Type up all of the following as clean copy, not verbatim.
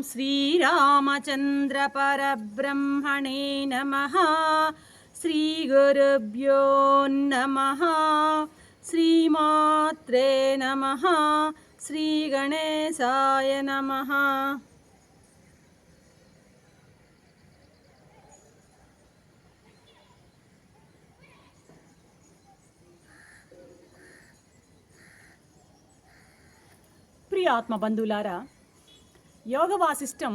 श्रीरामचन्द्र परब्रह्मणे नमः। श्रीगुरुभ्यो नमः। श्रीमात्रे नमः। श्रीगणेशाय नमः। ప్రియ ఆత్మ బంధువులారా, యోగ వాసిష్టం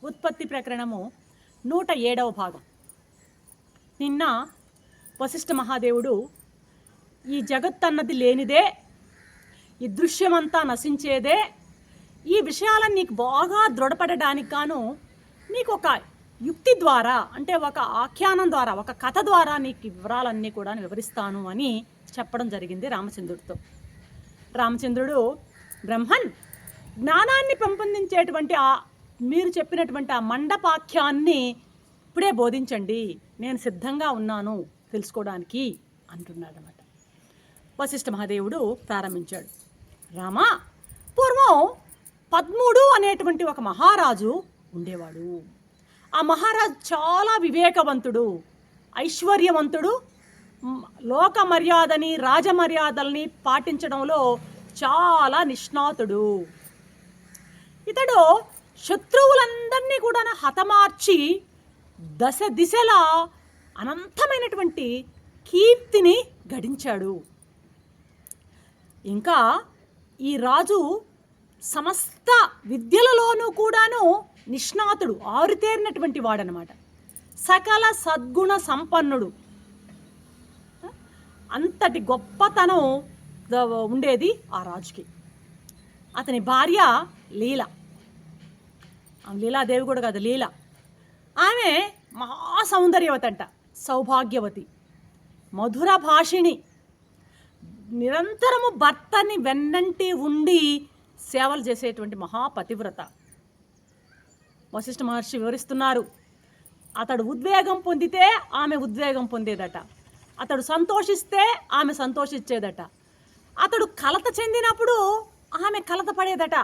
ఉత్పత్తి ప్రకరణము 107వ భాగం. నిన్న వశిష్ఠ మహాదేవుడు ఈ జగత్తన్నది లేనిదే, ఈ దృశ్యమంతా నశించేదే, ఈ విషయాలను నీకు బాగా దృఢపడడానికి గాను నీకు ఒక యుక్తి ద్వారా, అంటే ఒక ఆఖ్యానం ద్వారా, ఒక కథ ద్వారా నీకు వివరాలన్నీ కూడా వివరిస్తాను అని చెప్పడం జరిగింది రామచంద్రుడితో. రామచంద్రుడు, బ్రహ్మన్, జ్ఞానాన్ని పెంపొందించేటువంటి మీరు చెప్పినటువంటి ఆ మండపాఖ్యాన్ని ఇప్పుడే బోధించండి, నేను సిద్ధంగా ఉన్నాను తెలుసుకోవడానికి అంటున్నాడనమాట. వశిష్ఠ మహాదేవుడు ప్రారంభించాడు. రామా, పూర్వం పద్ముడు అనేటువంటి ఒక మహారాజు ఉండేవాడు. ఆ మహారాజు చాలా వివేకవంతుడు, ఐశ్వర్యవంతుడు, లోక మర్యాదని, రాజమర్యాదల్ని పాటించడంలో చాలా నిష్ణాతుడు. ఇతడు శత్రువులందరినీ కూడా హతమార్చి దశ దిశలా అనంతమైనటువంటి కీర్తిని గడించాడు. ఇంకా ఈ రాజు సమస్త విద్యలలోనూ కూడాను నిష్ణాతుడు, ఆరుతేరినటువంటి వాడనమాట. సకల సద్గుణ సంపన్నుడు. అంతటి గొప్పతనం ఉండేది ఆ రాజుకి. అతని భార్య లీల. లీలాదేవి కూడా కాదు, లీల. ఆమె మహాసౌందర్యవతి అంట, సౌభాగ్యవతి, మధుర భాషిణి, నిరంతరము భర్తని వెన్నంటి ఉండి సేవలు చేసేటువంటి మహాపతివ్రత. వశిష్ఠ మహర్షి వివరిస్తున్నారు, అతడు ఉద్వేగం పొందితే ఆమె ఉద్వేగం పొందేదట, అతడు సంతోషిస్తే ఆమె సంతోషించేదట, అతడు కలత చెందినప్పుడు ఆమె కలత పడేదట.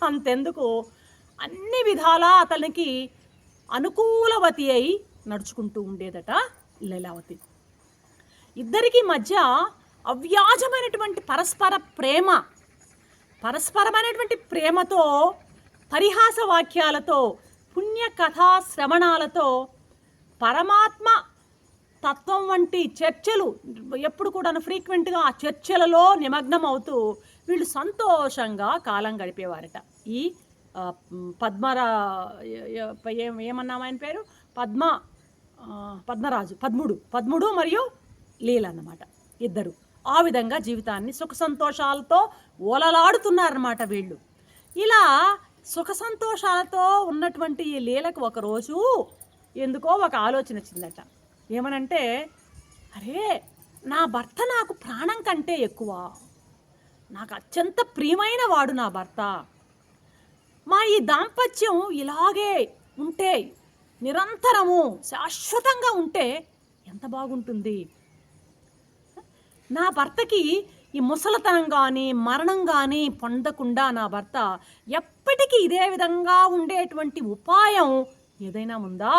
అంతెందుకు, అన్ని విధాలా అతనికి అనుకూలవతి అయి నడుచుకుంటూ ఉండేదట లీలావతి. ఇద్దరికి మధ్య అవ్యాజమైనటువంటి పరస్పరమైనటువంటి ప్రేమతో, పరిహాస వాక్యాలతో, పుణ్యకథా శ్రవణాలతో, పరమాత్మ తత్వం వంటి చర్చలు ఎప్పుడు కూడా ఫ్రీక్వెంట్గా ఆ చర్చలలో నిమగ్నం అవుతూ వీళ్ళు సంతోషంగా కాలం గడిపేవారట. ఈ ఏమన్నాం ఆయన పేరు, పద్ముడు మరియు లీల అన్నమాట. ఇద్దరు ఆ విధంగా జీవితాన్ని సుఖ సంతోషాలతో ఓలలాడుతున్నారన్నమాట వీళ్ళు. ఇలా సుఖ సంతోషాలతో ఉన్నటువంటి ఈ లీలకు ఒకరోజు ఎందుకో ఒక ఆలోచన వచ్చిందట. ఏమనంటే, అరే, నా భర్త నాకు ప్రాణం కంటే ఎక్కువ, నాకు అత్యంత ప్రియమైన వాడు నా భర్త. మా ఈ దాంపత్యం ఇలాగే ఉంటే, నిరంతరము శాశ్వతంగా ఉంటే ఎంత బాగుంటుంది. నా భర్తకి ఈ ముసలితనం కానీ మరణం కానీ పొందకుండా నా భర్త ఎప్పటికీ ఇదే విధంగా ఉండేటువంటి ఉపాయం ఏదైనా ఉందా?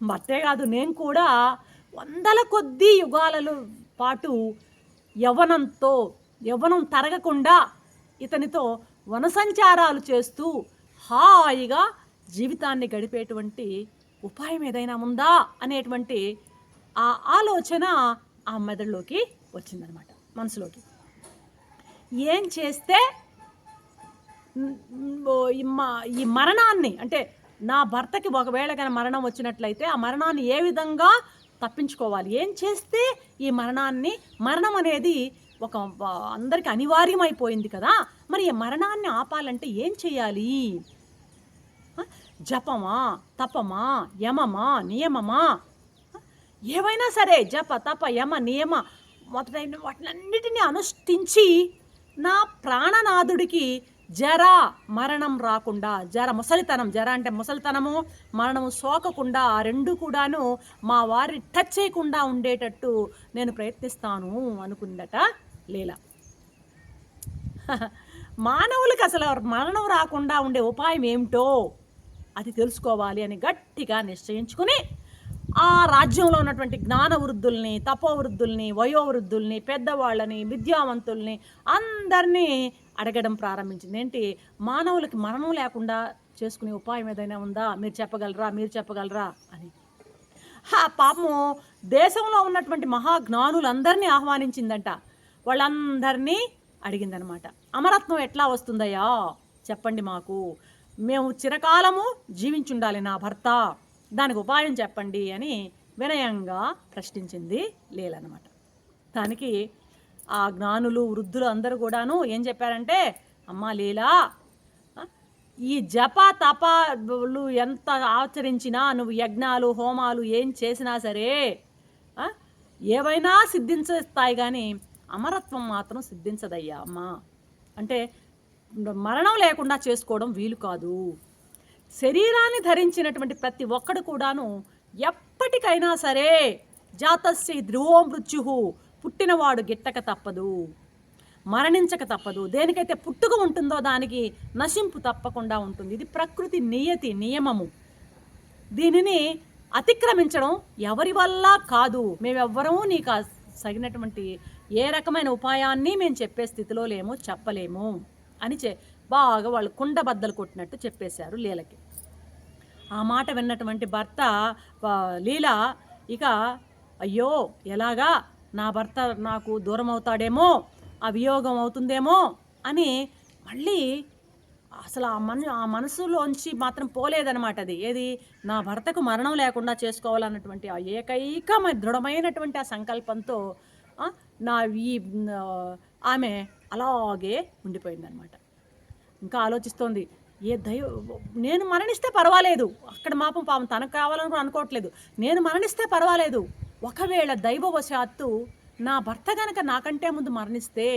భర్తే కాదు, నేను కూడా వందల కొద్దీ యుగాల పాటు యవ్వనం తరగకుండా ఇతనితో వనసంచారాలు చేస్తూ హాయిగా జీవితాన్ని గడిపేటువంటి ఉపాయం ఏదైనా ఉందా అనేటువంటి ఆ ఆలోచన ఆ మెదడులోకి వచ్చిందనమాట, మనసులోకి. ఏం చేస్తే ఈ మరణాన్ని, అంటే నా భర్తకి ఒకవేళ కానీ మరణం వచ్చినట్లయితే ఆ మరణాన్ని ఏ విధంగా తప్పించుకోవాలి, ఏం చేస్తే ఈ మరణం అనేది ఒక అందరికీ అనివార్యమైపోయింది కదా, మరి ఈ మరణాన్ని ఆపాలంటే ఏం చేయాలి? జపమా, తపమా, యమమా, నియమమా, ఏవైనా సరే జప తప యమ నియమ మొదలైన వాటినన్నిటినీ అనుష్ఠించి నా ప్రాణనాథుడికి జర మరణం రాకుండా, ముసలితనం, అంటే ముసలితనము మరణము సోకకుండా, ఆ రెండు కూడాను మా వారిని టచ్ చేయకుండా ఉండేటట్టు నేను ప్రయత్నిస్తాను అనుకుందట లీల. మానవులకి అసలు మరణం రాకుండా ఉండే ఉపాయం ఏమిటో అది తెలుసుకోవాలి అని గట్టిగా నిశ్చయించుకుని ఆ రాజ్యంలో ఉన్నటువంటి జ్ఞానవృద్ధుల్ని, తపోవృద్ధుల్ని, వయోవృద్ధుల్ని, పెద్దవాళ్ళని, విద్యావంతుల్ని అందరినీ అడగడం ప్రారంభించింది. ఏంటి, మానవులకి మరణం లేకుండా చేసుకునే ఉపాయం ఏదైనా ఉందా, మీరు చెప్పగలరా అని. పాపము దేశంలో ఉన్నటువంటి మహాజ్ఞానులందరినీ ఆహ్వానించిందంట. వాళ్ళందరినీ అడిగిందనమాట. అమరత్వం ఎట్లా వస్తుందయ్యా చెప్పండి మాకు, మేము చిరకాలము జీవించుండాలి నా భర్త, దానికి ఉపాయం చెప్పండి అని వినయంగా ప్రశ్నించింది లీల అనమాట. దానికి ఆ జ్ఞానులు వృద్ధులు అందరూ కూడాను ఏం చెప్పారంటే, అమ్మా లీలా, ఈ జప తపాలు ఎంత ఆచరించినా, నువ్వు యజ్ఞాలు హోమాలు ఏం చేసినా సరే ఏవైనా సిద్ధించేస్తాయి, కానీ అమరత్వం మాత్రం సిద్ధించదయ్యా అమ్మా. అంటే మరణం లేకుండా చేసుకోవడం వీలు కాదు. శరీరాన్ని ధరించినటువంటి ప్రతి ఒక్కడు కూడాను ఎప్పటికైనా సరే జాతస్య ధ్రువో మృత్యు, పుట్టినవాడు గిట్టక తప్పదు, మరణించక తప్పదు. దేనికైతే పుట్టుక ఉంటుందో దానికి నశింపు తప్పకుండా ఉంటుంది. ఇది ప్రకృతి నియతి, నియమము. దీనిని అతిక్రమించడం ఎవరి వల్ల కాదు. మేమెవ్వరము నీకు సగినటువంటి ఏ రకమైన ఉపాయాన్ని మేము చెప్పే స్థితిలో లేము, చెప్పలేము అని బాగా వాళ్ళు కుండబద్దలు కొట్టినట్టు చెప్పేశారు లీలకి. ఆ మాట విన్నటువంటి భర్త లీల ఇక అయ్యో ఎలాగా, నా భర్త నాకు దూరం అవుతాడేమో, ఆ వియోగం అవుతుందేమో అని మళ్ళీ అసలు ఆ మనసులోంచి మాత్రం పోలేదనమాట. అది ఏది, నా భర్తకు మరణం లేకుండా చేసుకోవాలన్నటువంటి ఆ ఏకైక దృఢమైనటువంటి ఆ సంకల్పంతో ఆమె అలాగే ఉండిపోయిందనమాట. ఇంకా ఆలోచిస్తోంది, నేను మరణిస్తే పర్వాలేదు, అక్కడ పాపం తనకు కావాలని కూడా అనుకోవట్లేదు, నేను మరణిస్తే పర్వాలేదు, ఒకవేళ దైవవశాత్తు నా భర్త కనుక నాకంటే ముందు మరణిస్తే,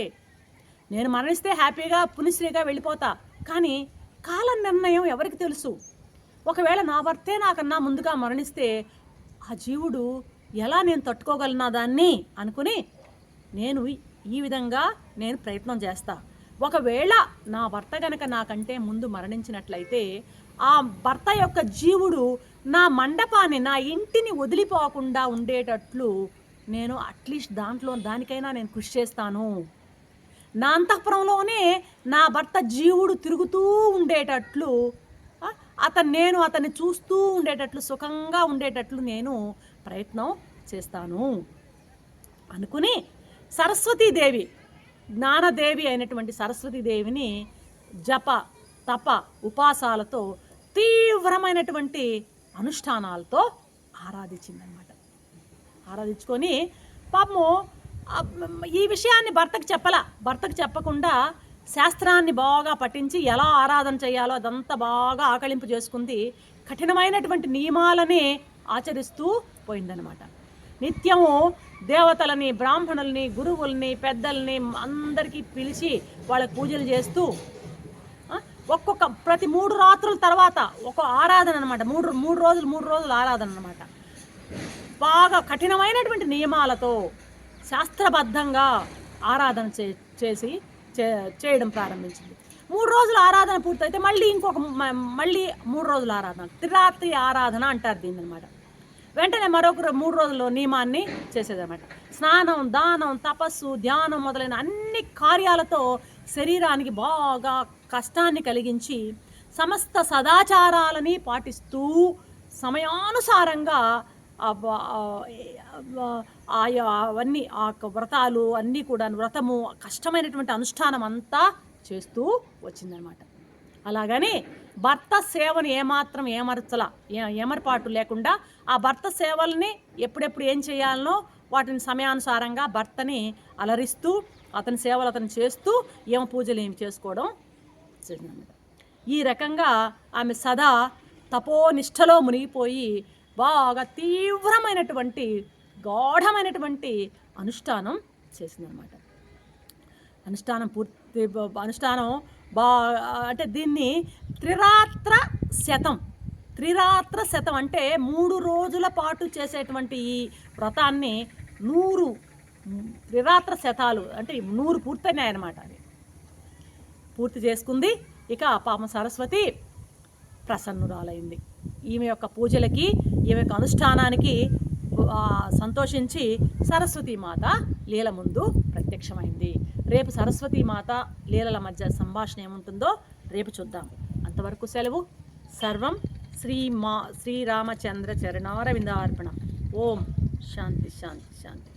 నేను మరణిస్తే హ్యాపీగా పునిశ్రీగా వెళ్ళిపోతా, కానీ కాల నిర్ణయం ఎవరికి తెలుసు, ఒకవేళ నా భర్తే నాకన్నా ముందుగా మరణిస్తే ఆ జీవుడు ఎలా నేను తట్టుకోగలనా దాన్ని అనుకుని నేను ఈ విధంగా నేను ప్రయత్నం చేస్తా. ఒకవేళ నా భర్త కనుక నాకంటే ముందు మరణించినట్లయితే ఆ భర్త యొక్క జీవుడు నా మండపాన్ని, నా ఇంటిని వదిలిపోకుండా ఉండేటట్లు నేను అట్లీస్ట్ దానికైనా నేను కృషి చేస్తాను. నా అంతఃపురంలోనే నా భర్త జీవుడు తిరుగుతూ ఉండేటట్లు, నేను అతన్ని చూస్తూ ఉండేటట్లు, సుఖంగా ఉండేటట్లు నేను ప్రయత్నం చేస్తాను అనుకుని సరస్వతీదేవి, జ్ఞానదేవి అయినటువంటి సరస్వతీదేవిని జప తప ఉపాసాలతో తీవ్రమైనటువంటి అనుష్ఠానాలతో ఆరాధించిందనమాట. ఆరాధించుకొని పాపము ఈ విషయాన్ని భర్తకు చెప్పకుండా శాస్త్రాన్ని బాగా పఠించి ఎలా ఆరాధన చేయాలో అదంతా బాగా ఆకళింపు చేసుకుంది. కఠినమైనటువంటి నియమాలని ఆచరిస్తూ పోయిందనమాట. నిత్యము దేవతలని, బ్రాహ్మణుల్ని, గురువుల్ని, పెద్దల్ని అందరికీ పిలిచి వాళ్ళకి పూజలు చేస్తూ ప్రతి 3 రాత్రుల తర్వాత ఒక ఆరాధన అనమాట. మూడు రోజులు ఆరాధన అనమాట. బాగా కఠినమైనటువంటి నియమాలతో శాస్త్రబద్ధంగా ఆరాధన చేయడం ప్రారంభించింది. 3 రోజుల ఆరాధన పూర్తయితే మళ్ళీ మళ్ళీ 3 రోజుల ఆరాధన, త్రిరాత్రి ఆరాధన అంటారు దీన్ని అనమాట. వెంటనే మరొక 3 రోజుల్లో నియమాన్ని చేసేదన్నమాట. స్నానం, దానం, తపస్సు, ధ్యానం మొదలైన అన్ని కార్యాలతో శరీరానికి బాగా కష్టాన్ని కలిగించి సమస్త సదాచారాలని పాటిస్తూ సమయానుసారంగా అవన్నీ ఆ వ్రతాలు అన్నీ కూడా, వ్రతము కష్టమైనటువంటి అనుష్ఠానం అంతా చేస్తూ వచ్చిందనమాట. అలాగని భర్త సేవను ఏమాత్రం ఏమరపాటు లేకుండా ఆ భర్త సేవల్ని ఎప్పుడెప్పుడు ఏం చేయాలనో వాటిని సమయానుసారంగా భర్తని అలరిస్తూ అతని సేవలు అతను చేస్తూ ఏమ పూజలు ఏమి చేసుకోవడం చేసిందన్నమాట. ఈ రకంగా ఆమె సదా తపోనిష్టలో మునిగిపోయి బాగా తీవ్రమైనటువంటి గాఢమైనటువంటి అనుష్ఠానం చేసిందనమాట. అనుష్ఠానం అంటే దీన్ని త్రిరాత్ర శతం అంటే 3 రోజుల పాటు చేసేటువంటి ఈ వ్రతాన్ని 100 త్రిరాత్ర శతాలు అంటే 100 పూర్తయినాయన్నమాట. అది పూర్తి చేసుకుంది. ఇక పాపం సరస్వతి ప్రసన్నురాలైంది. ఈమె యొక్క పూజలకి, ఈమె యొక్క అనుష్ఠానానికి సంతోషించి సరస్వతీమాత లీల ముందు ప్రత్యక్షమైంది. రేపు సరస్వతీమాత లీలల మధ్య సంభాషణ ఏముంటుందో రేపు చూద్దాం. అంతవరకు సెలవు. సర్వం శ్రీరామచంద్ర చరణారవిందార్పణ. ఓం శాంతి శాంతి శాంతి.